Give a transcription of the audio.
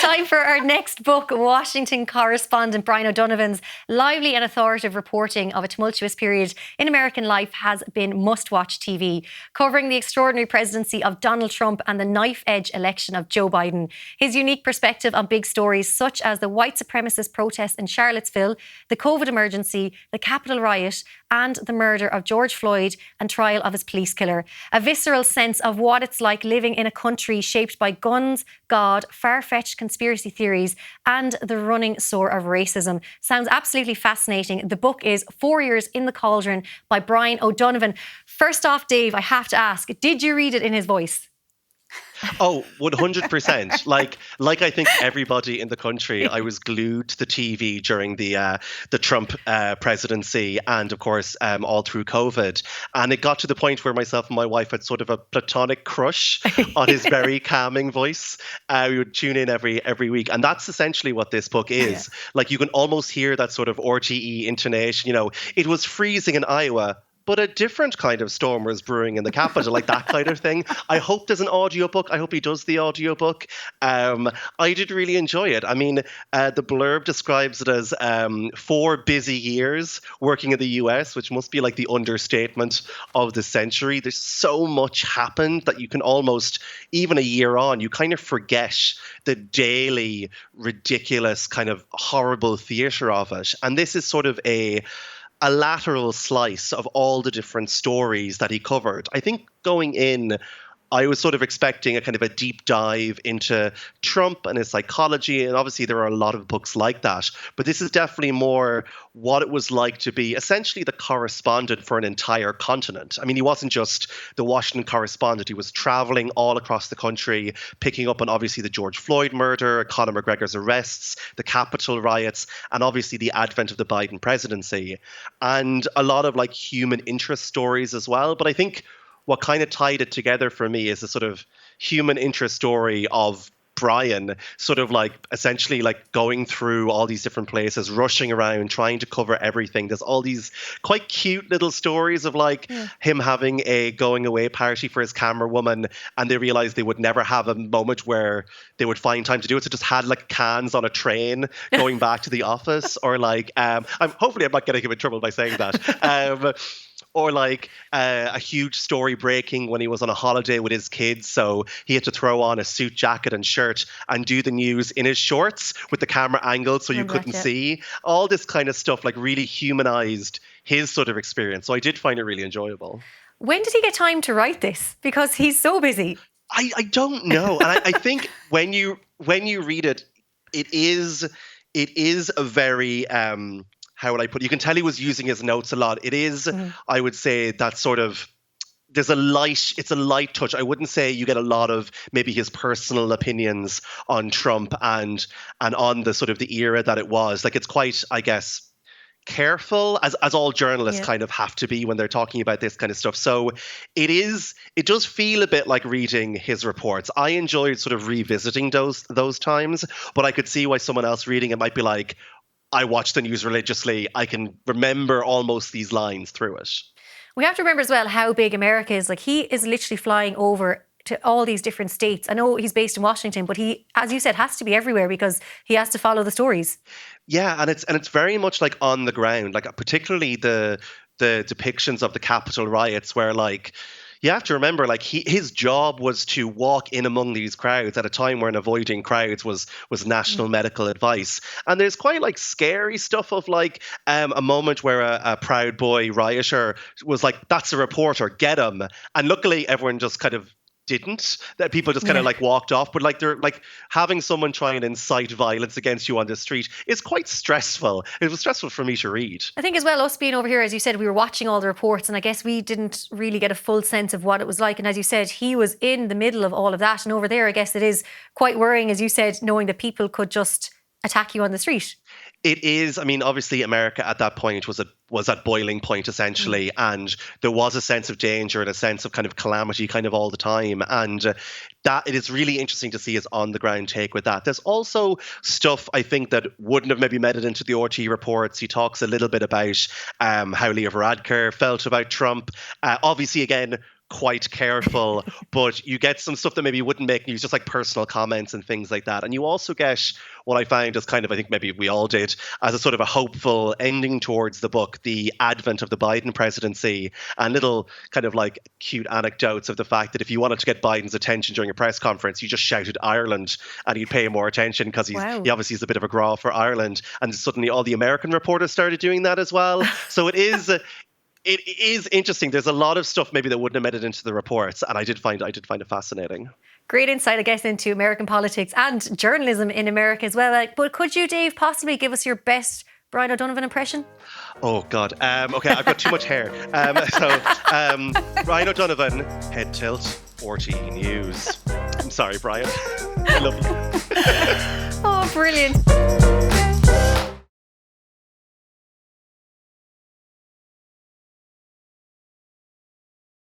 Time for our next book. Washington correspondent Brian O'Donovan's lively and authoritative reporting of a tumultuous period in American life has been must-watch TV, covering the extraordinary presidency of Donald Trump and the knife-edge election of Joe Biden. His unique perspective on big stories such as the white supremacist protests in Charlottesville, the COVID emergency, the Capitol riot, and the murder of George Floyd and trial of his police killer. A visceral sense of what it's like living in a country shaped by guns, God, far-fetched conspiracy theories, and the running sore of racism. Sounds absolutely fascinating. The book is 4 Years in the Cauldron by Brian O'Donovan. First off, Dave, I have to ask, did you read it in his voice? Oh, 100%. Like I think everybody in the country, I was glued to the TV during the Trump presidency and, of course, all through COVID. And it got to the point where myself and my wife had sort of a platonic crush on his very calming voice. We would tune in every week. And that's essentially what this book is. Yeah. Like, you can almost hear that sort of RTE intonation. You know, it was freezing in Iowa, but a different kind of storm was brewing in the capital, like that kind of thing. I hope there's an audiobook. I hope he does the audiobook. I did really enjoy it. I mean, the blurb describes it as 4 busy years working in the US, which must be like the understatement of the century. There's so much happened that you can almost, even a year on, you kind of forget the daily, ridiculous, kind of horrible theatre of it. And this is sort of a lateral slice of all the different stories that he covered. I think going in, I was sort of expecting a kind of a deep dive into Trump and his psychology. And obviously there are a lot of books like that. But this is definitely more what it was like to be essentially the correspondent for an entire continent. I mean, he wasn't just the Washington correspondent. He was traveling all across the country, picking up on obviously the George Floyd murder, Conor McGregor's arrests, the Capitol riots, and obviously the advent of the Biden presidency. And a lot of like human interest stories as well. But I think what kind of tied it together for me is a sort of human interest story of Brian, sort of like essentially like going through all these different places, rushing around, trying to cover everything. There's all these quite cute little stories of like him having a going away party for his camera woman, and they realized they would never have a moment where they would find time to do it. So just had like cans on a train going back to the office, or like hopefully I'm not getting him in trouble by saying that. Or like a huge story breaking when he was on a holiday with his kids. So he had to throw on a suit jacket and shirt and do the news in his shorts with the camera angled so you couldn't see. All this kind of stuff like really humanized his sort of experience. So I did find it really enjoyable. When did he get time to write this? Because he's so busy. I don't know. And I think when you read it, it is a very how would I put it? You can tell he was using his notes a lot. It is, I would say, that sort of, it's a light touch. I wouldn't say you get a lot of maybe his personal opinions on Trump and on the sort of the era that it was. Like, it's quite, I guess, careful, as all journalists kind of have to be when they're talking about this kind of stuff. So it does feel a bit like reading his reports. I enjoyed sort of revisiting those times, but I could see why someone else reading it might be like, I watch the news religiously. I can remember almost these lines through it. We have to remember as well how big America is. Like, he is literally flying over to all these different states. I know he's based in Washington, but he, as you said, has to be everywhere because he has to follow the stories. Yeah, and it's very much like on the ground, like particularly the depictions of the Capitol riots where like, you have to remember, like his job was to walk in among these crowds at a time when avoiding crowds was national medical advice. And there's quite like scary stuff of like a moment where a Proud Boy rioter was like, "That's a reporter, get him." And luckily, everyone just kind of didn't. That people just kind of like walked off. But like they're like having someone try and incite violence against you on the street is quite stressful. It was stressful for me to read. I think as well, us being over here, as you said, we were watching all the reports and I guess we didn't really get a full sense of what it was like. And as you said, he was in the middle of all of that. And over there, I guess it is quite worrying, as you said, knowing that people could just attack you on the street. It is. I mean, obviously, America at that point was at boiling point, essentially. And there was a sense of danger and a sense of kind of calamity kind of all the time. And that it is really interesting to see his on the ground take with that. There's also stuff I think that wouldn't have maybe made it into the RT reports. He talks a little bit about how Leo Varadkar felt about Trump. Obviously, again, quite careful, but you get some stuff that maybe wouldn't make news, just like personal comments and things like that. And you also get what I find as kind of, I think maybe we all did, as a sort of a hopeful ending towards the book, the advent of the Biden presidency, and little kind of like cute anecdotes of the fact that if you wanted to get Biden's attention during a press conference, you just shouted Ireland and he'd pay more attention because he obviously is a bit of a growl for Ireland. And suddenly all the American reporters started doing that as well. So it is interesting. There's a lot of stuff maybe that wouldn't have made it into the reports, and I did find it fascinating. Great insight, I guess, into American politics and journalism in America as well. But could you, Dave, possibly give us your best Brian O'Donovan impression? Oh God. Okay, I've got too much hair. Brian O'Donovan, head tilt, RTE News. I'm sorry, Brian. I love you. Oh, brilliant.